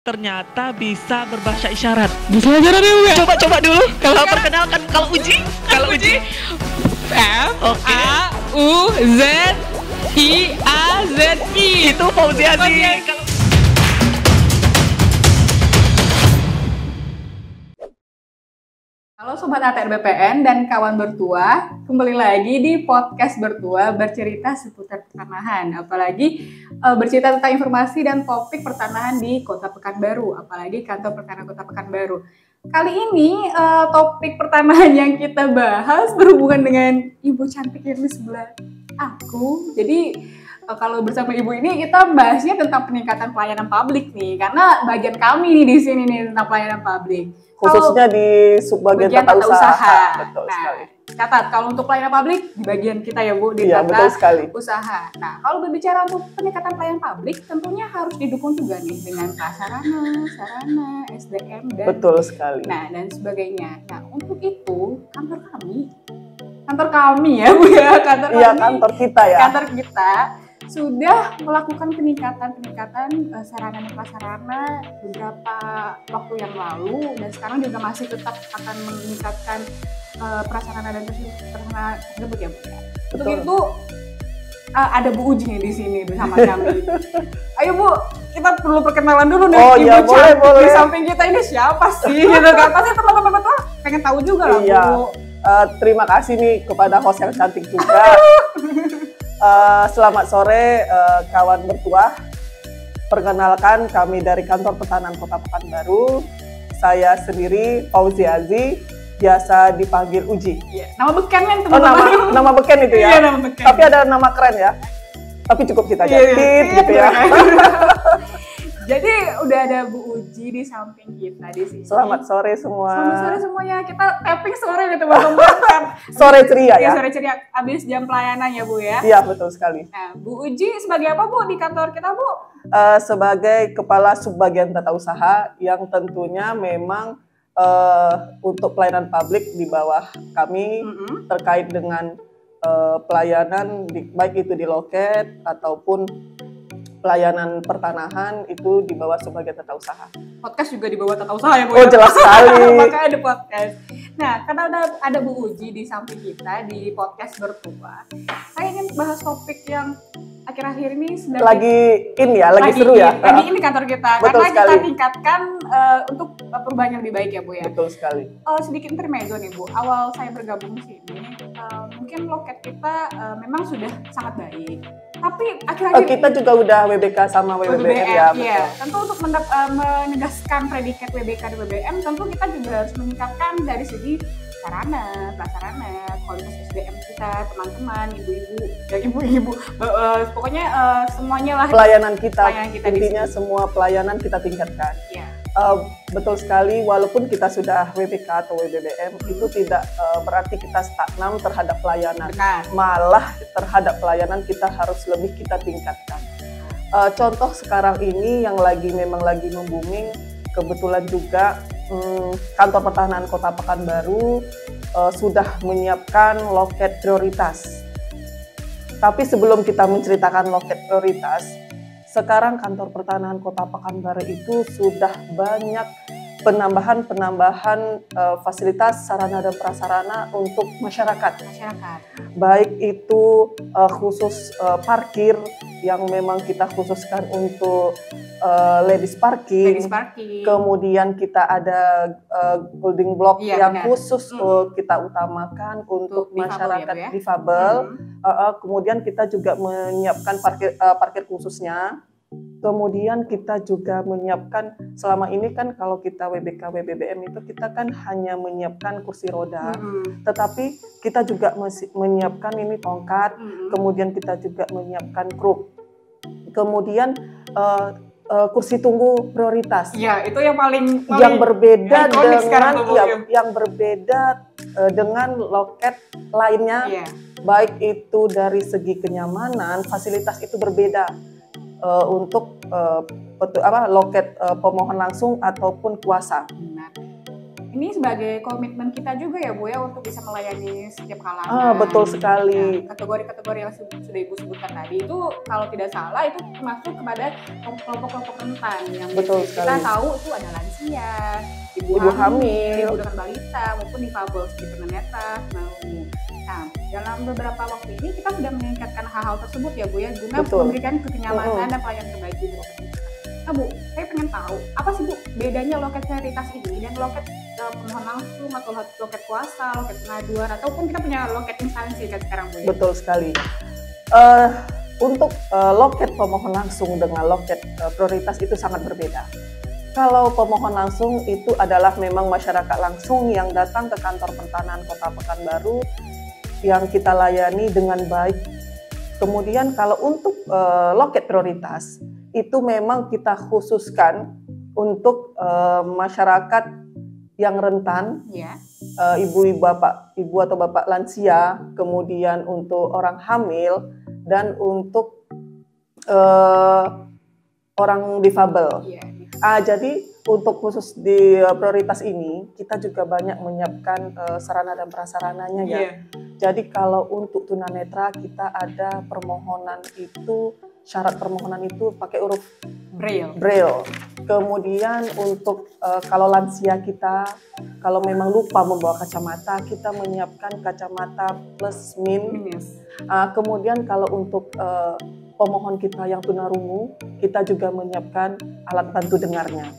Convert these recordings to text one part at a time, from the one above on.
ternyata bisa berbahasa isyarat. Bisa aja dulu ya. Coba dulu. Kalau perkenalkan, kalau uji F A U Z I A Z I. itu Fauziazi. Halo Sobat ATR BPN dan kawan bertua, kembali lagi di podcast bertua bercerita seputar pertanahan, apalagi bercerita tentang informasi dan topik pertanahan di Kota Pekanbaru, apalagi kantor pertanahan Kota Pekanbaru. Kali ini topik pertanahan yang kita bahas berhubungan dengan ibu cantik yang di sebelah aku. Jadi kalau bersama ibu ini kita bahasnya tentang peningkatan pelayanan publik nih, karena bagian kami nih di sini nih tentang pelayanan publik. Khususnya di subbagian tata usaha. Betul sekali. Catat, kalau untuk pelayanan publik di bagian kita ya Bu, di Iya, betul sekali. usaha. Nah, kalau berbicara untuk peningkatan pelayanan publik, tentunya harus didukung juga nih dengan prasarana, sarana, SDM, dan betul sekali. Nah, dan sebagainya. Nah, untuk itu kantor kami ya Bu ya, kantor kita ya. Kantor kita sudah melakukan peningkatan sarana dan prasarana beberapa waktu yang lalu, dan sekarang juga masih tetap akan meningkatkan prasarana dan prasarana tersebut ya Bu. Untuk itu ada Bu Uji nih di sini bersama kami. Ayo Bu, kita perlu perkenalan dulu nih. Oh iya, boleh. Di samping kita ini siapa sih? Gitu kan? Pasti teman-teman pengen tahu juga lah Bu. Terima kasih nih kepada host yang cantik juga. Selamat sore kawan bertuah. Perkenalkan, kami dari Kantor Pertanahan Kota Pekanbaru. Saya sendiri Fauziazi, biasa dipanggil Uji. Iya. Nama bekennya teman-teman. Oh, nama beken itu ya. Iya, nama beken. Tapi ada nama keren ya. Tapi cukup kita aja. Gitu ya. Jadi udah ada Bu Uji di samping kita di sini. Selamat sore semua. Selamat sore semuanya. Kita tapping sore gitu teman-teman. Sore ceria ya. Sore ceria. Abis jam pelayanan ya Bu ya. Iya, betul sekali. Nah, Bu Uji sebagai apa Bu di kantor kita Bu? Sebagai kepala subbagian tata usaha yang tentunya memang untuk pelayanan publik di bawah kami terkait dengan pelayanan baik itu di loket ataupun pelayanan pertanahan itu di bawah subbagian tata usaha. Podcast juga di bawah tata usaha ya Bu? Oh, jelas sekali. Makanya ada podcast. Nah, karena ada Bu Uji di samping kita di podcast bertua, saya ingin bahas topik yang akhir-akhir ini sedang lagi seru ya. Lagi ini kantor kita. Betul karena sekali. Kita tingkatkan untuk perubahan yang lebih baik ya Bu ya. Betul sekali. Sedikit intermezzo nih Bu. Awal saya bergabung di sini, mungkin loket kita memang sudah sangat baik. Tapi akhir-akhir kita juga udah WBK sama WBBM ya. Iya, tentu untuk menegaskan predikat WBK dan WBM, tentu kita juga harus meningkatkan dari segi sarana, prasarana, kualitas SDM kita, teman-teman, ibu-ibu, pokoknya semuanya lah. Pelayanan kita intinya di semua pelayanan kita tingkatkan. Iya. Betul sekali, walaupun kita sudah WBK atau WBBM, itu tidak berarti kita stagnan terhadap pelayanan. Benar. Malah terhadap pelayanan kita harus lebih kita tingkatkan. Contoh sekarang ini yang memang lagi membuming, kebetulan juga Kantor Pertanahan Kota Pekanbaru sudah menyiapkan loket prioritas. Tapi sebelum kita menceritakan loket prioritas, sekarang Kantor Pertanahan Kota Pekanbaru itu sudah banyak penambahan fasilitas sarana dan prasarana untuk masyarakat. Baik itu khusus parkir yang memang kita khususkan untuk ladies parking. Kemudian kita ada holding block yang khusus kita utamakan untuk masyarakat difabel. Kemudian kita juga menyiapkan parkir khususnya. Kemudian kita juga menyiapkan, selama ini kan kalau kita WBK, WBBM itu kita kan hanya menyiapkan kursi roda, tetapi kita juga masih menyiapkan ini tongkat, kemudian kita juga menyiapkan kruk, kemudian kursi tunggu prioritas. Iya, itu yang paling yang berbeda dengan loket lainnya, baik itu dari segi kenyamanan, fasilitas itu berbeda. Untuk loket pemohon langsung ataupun kuasa. ini sebagai komitmen kita juga ya Bu ya untuk bisa melayani setiap kalangan. Betul sekali. Nah, kategori-kategori yang sudah Ibu sebutkan tadi itu kalau tidak salah itu termasuk kepada kelompok-kelompok rentan yang Betul kita sekali. tahu itu ada lansia, ibu Ibu hamil, ibu dengan balita maupun difabel seperti tunanetra, tunarungu. Nah, dalam beberapa waktu ini kita sudah meningkatkan hal-hal tersebut ya Bu ya, guna Betul. memberikan kenyamanan dan pelayanan terbaik di loket. Nah Bu, saya pengen tahu apa sih Bu bedanya loket prioritas ini dan loket pemohon langsung atau loket kuasa, loket pengaduan ataupun kita punya loket instansi kan sekarang Bu ya? Betul sekali. Untuk loket pemohon langsung dengan loket prioritas itu sangat berbeda. Kalau pemohon langsung itu adalah memang masyarakat langsung yang datang ke kantor pertanahan Kota Pekanbaru yang kita layani dengan baik. Kemudian kalau untuk loket prioritas itu memang kita khususkan untuk masyarakat yang rentan, Ya. ibu atau bapak lansia, kemudian untuk orang hamil dan untuk orang difabel. Iya. Jadi untuk khusus di prioritas ini kita juga banyak menyiapkan sarana dan prasarananya ya. Iya. Jadi kalau untuk tunanetra kita ada permohonan itu, syarat permohonan itu pakai huruf Braille. Kemudian untuk kalau lansia kita, kalau memang lupa membawa kacamata, kita menyiapkan kacamata plus min. Kemudian kalau untuk pemohon kita yang tunarungu, kita juga menyiapkan alat bantu dengarnya.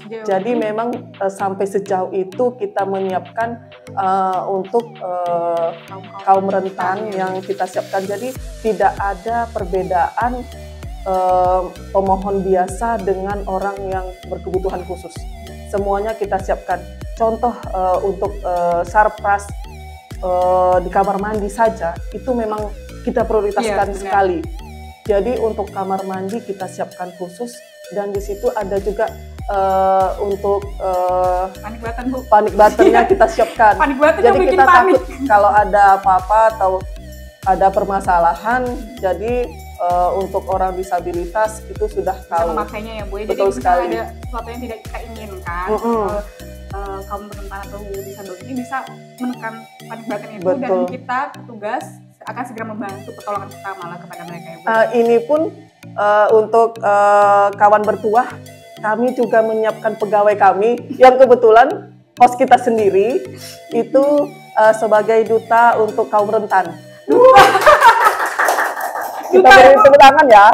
Jadi memang sampai sejauh itu kita menyiapkan untuk kaum rentan yang kita siapkan. Jadi tidak ada perbedaan pemohon biasa dengan orang yang berkebutuhan khusus. Semuanya kita siapkan. Contoh untuk sarpras di kamar mandi saja itu memang kita prioritaskan sekali. Jadi untuk kamar mandi kita siapkan khusus dan di situ ada juga untuk panik buttonnya kita siapkan. Jadi kita takut kalau ada apa-apa atau ada permasalahan. Jadi untuk orang disabilitas itu sudah tahu. Memakainya ya Bu. Betul Jadi sekali. ada sesuatu yang tidak kita inginkan. Kaum rentan atau disabilitas ini bisa menekan panik button itu dan kita petugas akan segera membantu pertolongan pertama lah kepada mereka ya Bu. Ini pun untuk kawan bertuah, kami juga menyiapkan pegawai kami yang kebetulan host kita sendiri itu sebagai duta untuk kaum rentan. Kita beri tepuk tangan ya.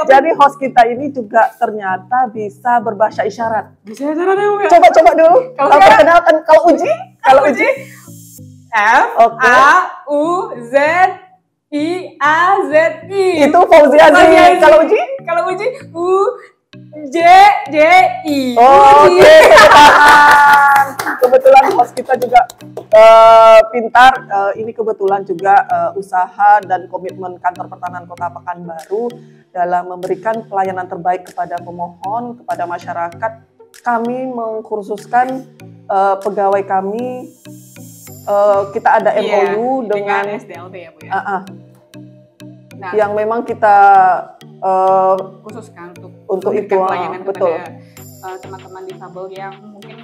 Jadi host kita ini juga ternyata bisa berbahasa isyarat. Bisa isyarat ya Bu ya? Coba dulu. Perkenalkan kalau Uji. F A U Z I A Z I. Itu Fauziazi. Kalau Uji U J J I. Oke. Kebetulan host kita juga pintar. Ini kebetulan juga usaha dan komitmen kantor pertanahan Kota Pekanbaru dalam memberikan pelayanan terbaik kepada pemohon, kepada masyarakat. Kami mengkhususkan pegawai kami. Kita ada MOU dengan SDLT ya Bu ya. Nah, yang memang kita khususkan untuk itu pelayanan betul. kepada teman-teman difabel yang mungkin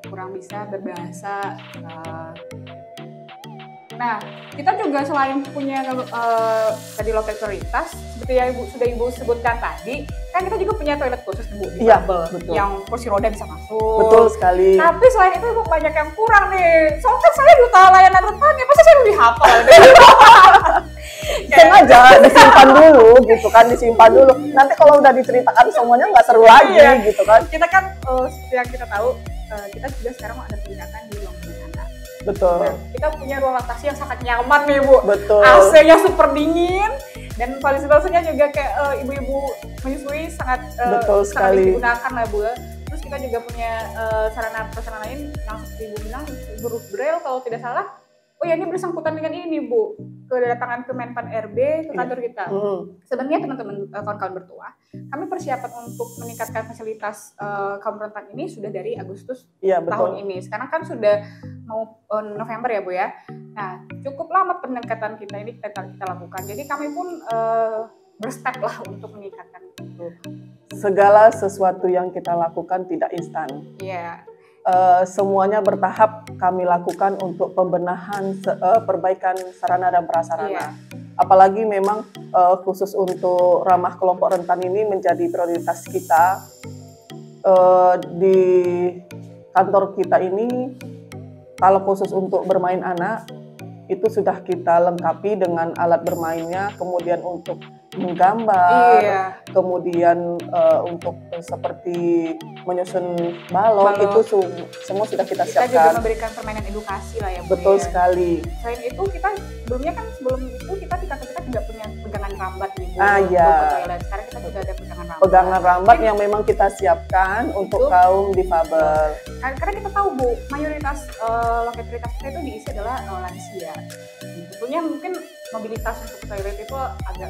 kurang bisa berbahasa. Nah, kita juga selain punya tadi loket prioritas, seperti yang Ibu sebutkan tadi, kan kita juga punya toilet khusus Bu difabel yang kursi roda bisa masuk. Betul sekali. Tapi selain itu Ibu banyak yang kurang nih. Soalnya saya duta layanan rentan ya, masa saya lebih hafal? Sengaja disimpan dulu gitu kan, disimpan dulu. Nanti kalau udah diceritakan semuanya nggak seru lagi gitu kan. Kita kan seperti yang kita tahu, kita juga sekarang ada peningkatan di ruang anak. Betul. Nah, kita punya ruang laktasi yang sangat nyaman nih Bu. Betul. AC-nya super dingin dan fasilitasnya juga kayak ibu-ibu menyusui sangat digunakan lah Bu. Terus kita juga punya sarana-prasarana lain yang seperti Ibu bilang huruf Braille kalau tidak salah. Oh ya, ini bersangkutan dengan ini Bu, kedatangan ke Menpan RB ke kantor kita. Sebenarnya teman-teman kawan-kawan bertuah, kami persiapan untuk meningkatkan fasilitas kaum rentan ini sudah dari Agustus tahun ini. Sekarang kan sudah mau November ya Bu ya. Nah, cukup lama pendekatan kita ini kita lakukan. Jadi kami pun berstep lah untuk meningkatkan itu. Segala sesuatu yang kita lakukan tidak instan. Iya. semuanya bertahap kami lakukan untuk pembenahan, perbaikan sarana dan prasarana. Apalagi memang khusus untuk ramah kelompok rentan ini menjadi prioritas kita. Di kantor kita ini, kalau khusus untuk bermain anak, itu sudah kita lengkapi dengan alat bermainnya, kemudian untuk menggambar, kemudian untuk seperti menyusun balok. Itu semua sudah kita siapkan. Kita juga memberikan permainan edukasi lah ya Bu. Betul sekali. Selain itu kita sebelum itu kita di kantor kita juga punya pegangan rambat nih Bu. Sekarang kita juga ada pegangan rambat. Pegangan rambat yang memang kita siapkan untuk kaum difabel. Karena kita tahu Bu, mayoritas loket prioritas kita itu diisi adalah lansia. Tentunya mungkin mobilitas untuk ke toilet itu agak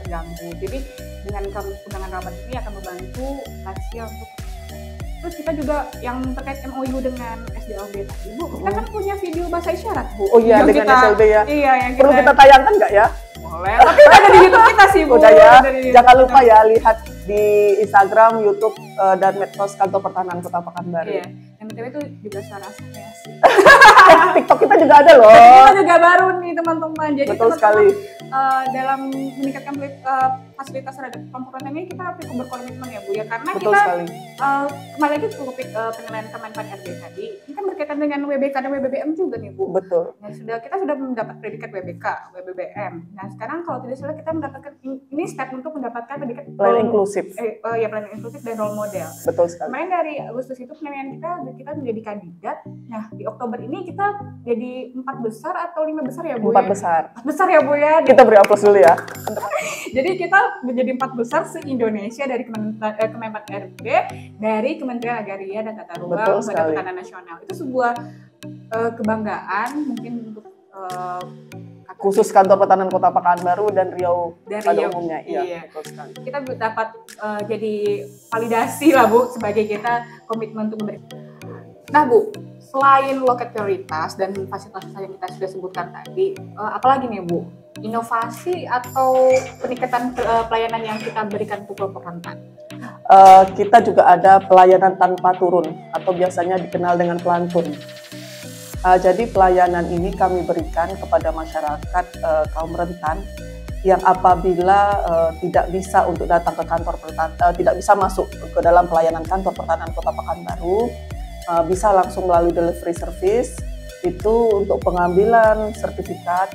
terganggu. Jadi dengan pegangan rambat ini akan membantu lansia untuk. Terus kita juga yang terkait MOU dengan SDLB tadi Bu, kita kan punya video bahasa isyarat Bu. Oh iya, dengan SLB ya. Iya, yang perlu kita tayangkan nggak ya? Boleh. Tapi udah ada di YouTube kita sih Bu. Udah ya. Jangan lupa ya lihat di Instagram, YouTube dan medsos Kantor Pertahanan Kota Pekanbaru. Iya. Yang BTW itu juga suara saya sih. TikTok kita juga ada loh. Kita juga baru nih teman-teman. Jadi betul sekali. Dalam meningkatkan fasilitas terhadap kelompok rentan ini kita harus berkomitmen ya Bu ya, karena betul kita sekali. Kembali lagi ke topik penilaian Kemenpan RB tadi, ini kan berkaitan dengan WBK dan WBBM juga nih Bu. Betul. Nah, kita sudah mendapat predikat WBK, WBBM. Nah sekarang kalau tidak salah kita mendapatkan ini step untuk mendapatkan predikat pelayanan inklusif. Pelayanan inklusif dan role model. Betul sekali. Kemarin dari Agustus itu penilaian kita menjadi kandidat. Nah di Oktober ini kita jadi 4 besar atau 5 besar ya Bu? 4 besar. 4 besar ya Bu ya. Kita beri aplaus dulu ya. Jadi kita menjadi 4 besar se-Indonesia dari Kemenpan RB, dari Kementerian Agraria dan Tata Ruang, Badan Pertanahan Nasional. Itu sebuah kebanggaan mungkin untuk khusus Kantor Pertahanan Kota Pekanbaru dan Riau pada umumnya. Iya. Betul sekali. Kita dapat jadi validasi lah Bu sebagai kita komitmen untuk memberi. Nah Bu, selain loket prioritas dan fasilitas yang kita sudah sebutkan tadi, apalagi nih Bu? Inovasi atau peningkatan pelayanan yang kita berikan untuk kelompok rentan? Kita juga ada pelayanan tanpa turun atau biasanya dikenal dengan pelantun. Jadi pelayanan ini kami berikan kepada masyarakat kaum rentan yang apabila tidak bisa untuk datang ke kantor pertahanan, tidak bisa masuk ke dalam pelayanan Kantor Pertahanan Kota Pekanbaru, bisa langsung melalui delivery service. Itu untuk pengambilan sertifikat,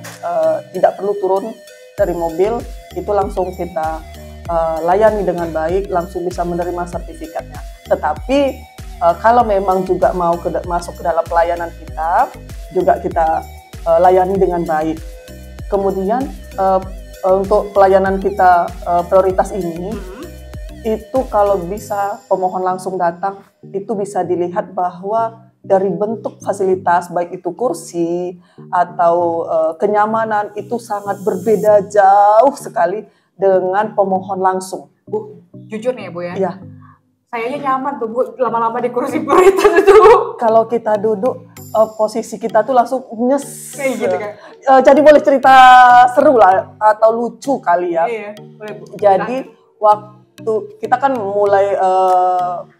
tidak perlu turun dari mobil, itu langsung kita layani dengan baik, langsung bisa menerima sertifikatnya. Tetapi kalau memang juga mau masuk ke dalam pelayanan kita, juga kita layani dengan baik. Kemudian untuk pelayanan kita prioritas ini, itu kalau bisa pemohon langsung datang, itu bisa dilihat bahwa dari bentuk fasilitas, baik itu kursi atau kenyamanan, itu sangat berbeda jauh sekali dengan pemohon langsung. Bu, jujur nih ya Bu ya? Iya. Sayanya nyaman tuh Bu, lama-lama di kursi prioritas itu Bu. Kalau kita duduk, posisi kita tuh langsung nyes. Kayak gitu kan? Jadi boleh cerita seru lah, atau lucu kali ya. Iya, boleh Bu. Jadi waktu kita kan mulai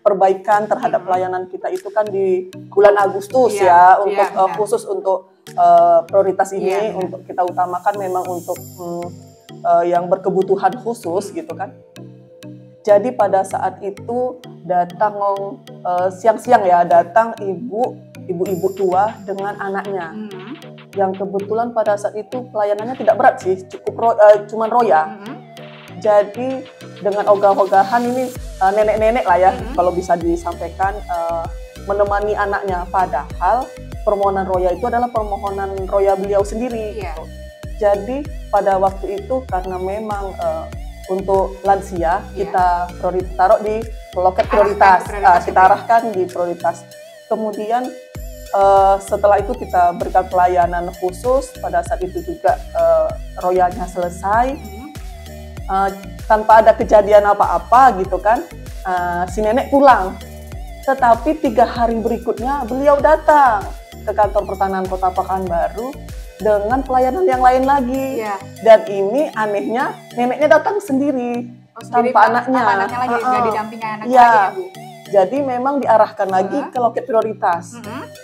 perbaikan terhadap pelayanan kita itu kan di bulan Agustus untuk khusus untuk prioritas ini, untuk kita utamakan memang untuk yang berkebutuhan khusus gitu kan. Jadi pada saat itu datang siang-siang ya, datang ibu-ibu tua dengan anaknya. Yang kebetulan pada saat itu pelayanannya tidak berat sih, cuman roya. Jadi dengan ogah-ogahan ini nenek-nenek lah ya, kalau bisa disampaikan, menemani anaknya. Padahal permohonan roya itu adalah permohonan roya beliau sendiri. Gitu. Jadi pada waktu itu karena memang untuk lansia kita taruh di loket prioritas, kita arahkan di prioritas. Kemudian setelah itu kita berikan pelayanan khusus. Pada saat itu juga royanya selesai. Tanpa ada kejadian apa-apa gitu kan, si nenek pulang. Tetapi 3 hari berikutnya beliau datang ke Kantor Pertahanan Kota Pekanbaru dengan pelayanan yang lain lagi. Dan ini anehnya neneknya datang sendiri, tanpa anaknya. Tanpa anaknya lagi, nggak didampingi anaknya lagi ya Bu? Jadi memang diarahkan lagi ke loket prioritas.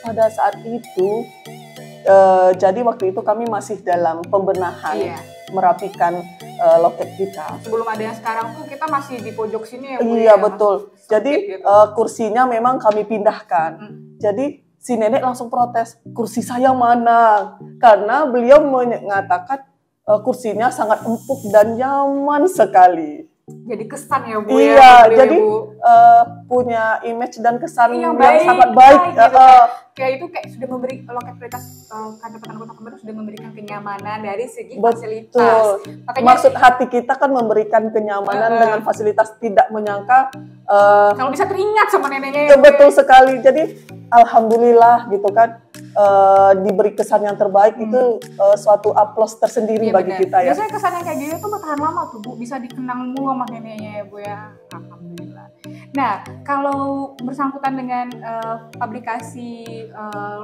Pada saat itu, jadi waktu itu kami masih dalam pembenahan, merapikan loket kita. Sebelum ada yang sekarang tuh kita masih di pojok sini ya Bu? Iya betul. Jadi kursinya memang kami pindahkan. Jadi si nenek langsung protes, kursi saya mana? Karena beliau mengatakan kursinya sangat empuk dan nyaman sekali. Jadi kesan ya Bu? Iya, ya, jadi Bu. Punya image dan kesan yang baik, sangat baik. Gitu, kayak itu kayak sudah memberi loket prioritas kantor petani Kota Pekanbaru sudah memberikan kenyamanan dari segi fasilitas. Makanya, maksud hati kita kan memberikan kenyamanan dengan fasilitas, tidak menyangka kalau bisa teringat sama neneknya. Betul sekali. Jadi alhamdulillah gitu kan. Diberi kesan yang terbaik itu suatu aplaus tersendiri bagi kita ya. Biasanya kesan yang kayak gini tuh bertahan lama tuh Bu, bisa dikenang mulu sama neneknya ya Bu ya. Alhamdulillah. Nah, kalau bersangkutan dengan publikasi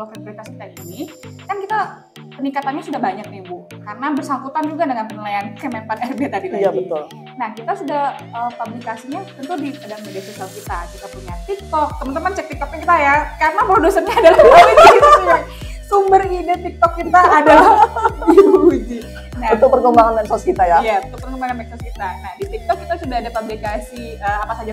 loket prioritas kita ini, kan kita peningkatannya sudah banyak nih Bu, karena bersangkutan juga dengan penilaian Kemenpan RB tadi lagi. Iya betul. Nah, kita sudah publikasinya tentu di media sosial kita. Kita punya TikTok, teman-teman cek TikToknya kita ya, karena produsernya adalah sumber ide TikTok kita adalah Ibu Uji. Nah, untuk perkembangan medsos kita ya. Iya, untuk perkembangan medsos kita. Nah, di TikTok kita sudah ada publikasi apa saja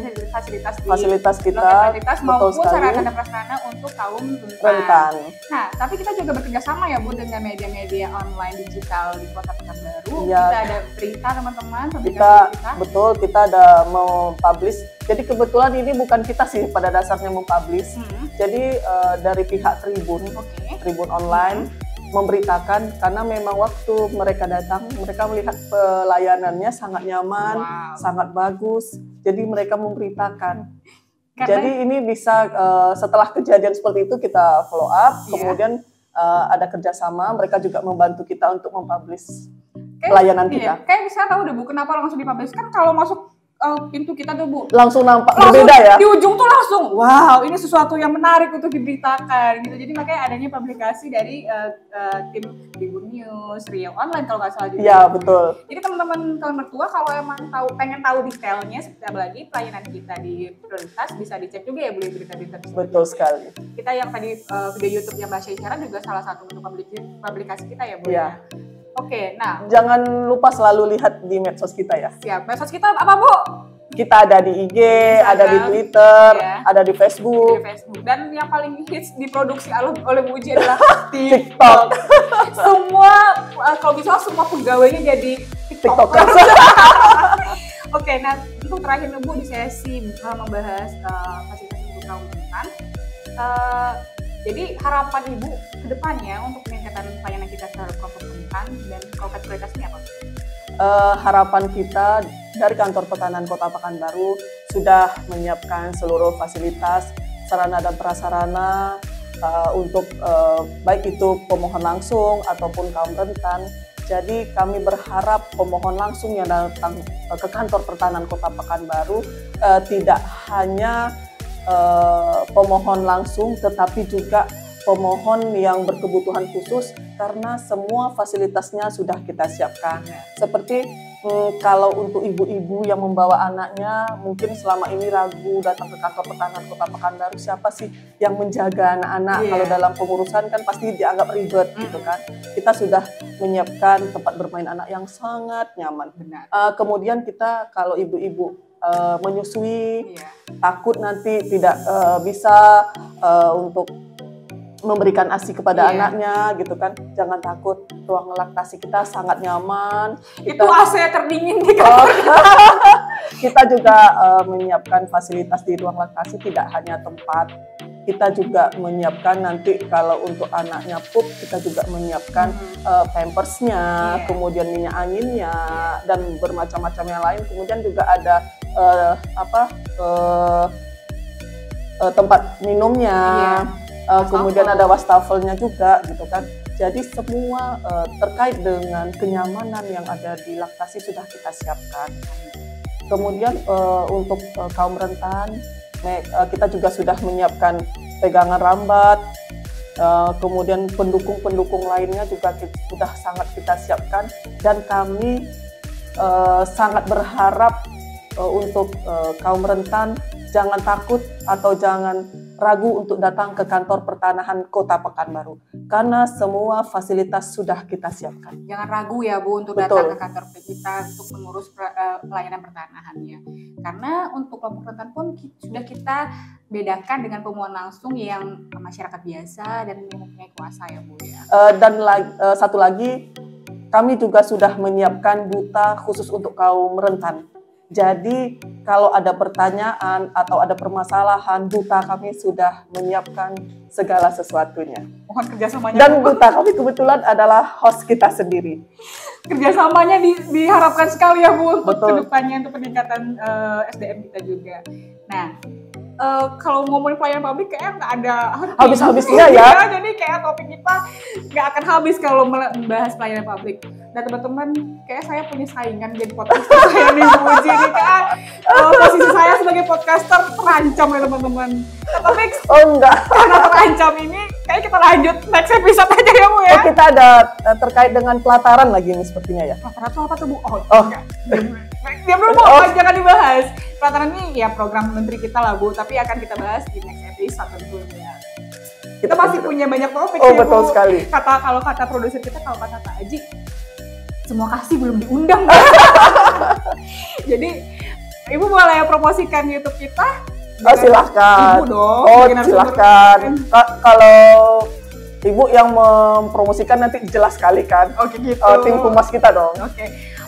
fasilitas kita, maupun sarana dan prasarana untuk kaum rentan. Nah, tapi kita juga bekerja sama ya Bu dengan media-media online digital di Kota Pekanbaru. Ya. Kita ada berita teman-teman. Betul, kita ada mau publish. Jadi kebetulan ini bukan kita sih pada dasarnya mempublish. Jadi dari pihak Tribun Online memberitakan, karena memang waktu mereka datang, mereka melihat pelayanannya sangat nyaman, sangat bagus. Jadi mereka memberitakan. Jadi ini bisa setelah kejadian seperti itu kita follow up, kemudian ada kerjasama, mereka juga membantu kita untuk mempublish pelayanan kita. Kayak misalnya tahu deh Bu, kenapa langsung dipublish? Kan kalau masuk pintu kita tuh Bu, langsung nampak berbeda ya. Di ujung tuh langsung, wow, ini sesuatu yang menarik untuk diberitakan gitu. Jadi makanya adanya publikasi dari tim Tribun News, Riau Online kalau nggak salah juga. Iya betul. Jadi teman-teman kawan mertua kalau emang pengen tahu detailnya seperti apa lagi pelayanan kita di prioritas, bisa dicek juga ya Bu berita-berita. Betul sekali. Kita yang tadi video YouTube yang bahasa isyarat juga salah satu untuk publikasi kita ya Bu. Iya. Oke, nah jangan lupa selalu lihat di medsos kita ya. Siap. Medsos kita apa Bu? Kita ada di IG, ada di Twitter, ada di Facebook. Dan yang paling hits diproduksi oleh Bu Uji adalah TikTok. Semua kalau bisa semua pegawainya jadi TikToker. Oke, nah untuk terakhir Bu di sesi membahas fasilitas untuk kaum rentan. Jadi harapan Ibu ke depannya untuk peningkatan pelayanan kita terhadap kelompok rentan dan loket prioritas ini apa? Harapan kita dari Kantor Pertanahan Kota Pekanbaru sudah menyiapkan seluruh fasilitas, sarana dan prasarana untuk baik itu pemohon langsung ataupun kaum rentan. Jadi kami berharap pemohon langsung yang datang ke Kantor Pertanahan Kota Pekanbaru tidak hanya pemohon langsung, tetapi juga pemohon yang berkebutuhan khusus, karena semua fasilitasnya sudah kita siapkan. Seperti kalau untuk ibu-ibu yang membawa anaknya, mungkin selama ini ragu datang ke Kantor Pertanahan Kota Pekanbaru, siapa sih yang menjaga anak-anak? Kalau dalam pengurusan kan pasti dianggap ribet gitu kan. Kita sudah menyiapkan tempat bermain anak yang sangat nyaman. Kemudian kita kalau ibu-ibu menyusui, takut nanti tidak bisa untuk memberikan ASI kepada anaknya gitu kan, jangan takut, ruang laktasi kita sangat nyaman. Itu AC terdingin di kita juga menyiapkan fasilitas di ruang laktasi, tidak hanya tempat, kita juga menyiapkan nanti kalau untuk anaknya pup, kita juga menyiapkan pampersnya, kemudian minyak anginnya, dan bermacam-macam yang lain. Kemudian juga ada tempat minumnya, kemudian ada wastafelnya juga gitu kan. Jadi semua terkait dengan kenyamanan yang ada di laktasi sudah kita siapkan. Kemudian untuk kaum rentan, kita juga sudah menyiapkan pegangan rambat, kemudian pendukung-pendukung lainnya juga sudah sangat kita siapkan, dan kami sangat berharap untuk kaum rentan jangan takut atau jangan ragu untuk datang ke kantor pertanahan Kota Pekanbaru karena semua fasilitas sudah kita siapkan. Jangan ragu ya Bu untuk Betul. datang ke kantor kita untuk mengurus pelayanan pertanahannya. Karena untuk kelompok rentan pun sudah kita bedakan dengan pemohon langsung yang masyarakat biasa dan yang mempunyai kuasa ya Bu ya. Satu lagi, kami juga sudah menyiapkan duta khusus untuk kaum rentan. Jadi kalau ada pertanyaan atau ada permasalahan, duta kami sudah menyiapkan segala sesuatunya. Mohon kerjasamanya. Dan duta kami kebetulan adalah host kita sendiri. Kerjasamanya diharapkan sekali ya Bu untuk Betul. kedepannya untuk peningkatan SDM kita juga. Nah, kalau ngomongin pelayanan publik kayaknya nggak ada Habis-habisnya ya. Jadi kayak topik kita nggak akan habis kalau membahas pelayanan publik. Dan teman-teman, kayak saya punya saingan jadi podcaster saya nih Bu Uji nih kan. Posisi saya sebagai podcaster terancam ya teman-teman. Nah, tapi Oh enggak, karena terancam ini, kayak kita lanjut next episode aja ya Bu ya. kita ada terkait dengan pelataran lagi nih sepertinya ya. Pelataran itu apa tuh Bu? Oh. Enggak. Diam dulu Bu, jangan dibahas. Pelataran ini ya program menteri kita lah Bu, tapi akan kita bahas di next episode tentunya. Kita masih punya banyak topik Oh ya betul Bu. sekali. Kalau kata produser kita, kalau kata Pak Aji, semua kasih belum diundang. Jadi Ibu boleh promosikan YouTube kita. Oh silahkan. Ibu dong. Oh sebagai narasumber. silahkan. Kalau Ibu yang mempromosikan nanti jelas sekali kan. Oke gitu. Tim humas kita dong.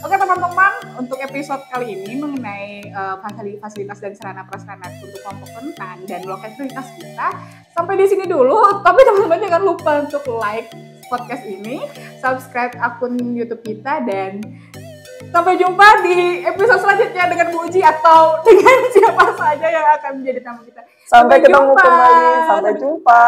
Oke teman-teman, untuk episode kali ini mengenai fasilitas dan sarana prasarana untuk kelompok rentan dan lokalitas kita sampai di sini dulu. Tapi teman-teman jangan lupa untuk like podcast ini, subscribe akun YouTube kita, dan sampai jumpa di episode selanjutnya dengan Bu Uji atau dengan siapa saja yang akan menjadi tamu kita. Sampai ketemu kembali. Sampai jumpa.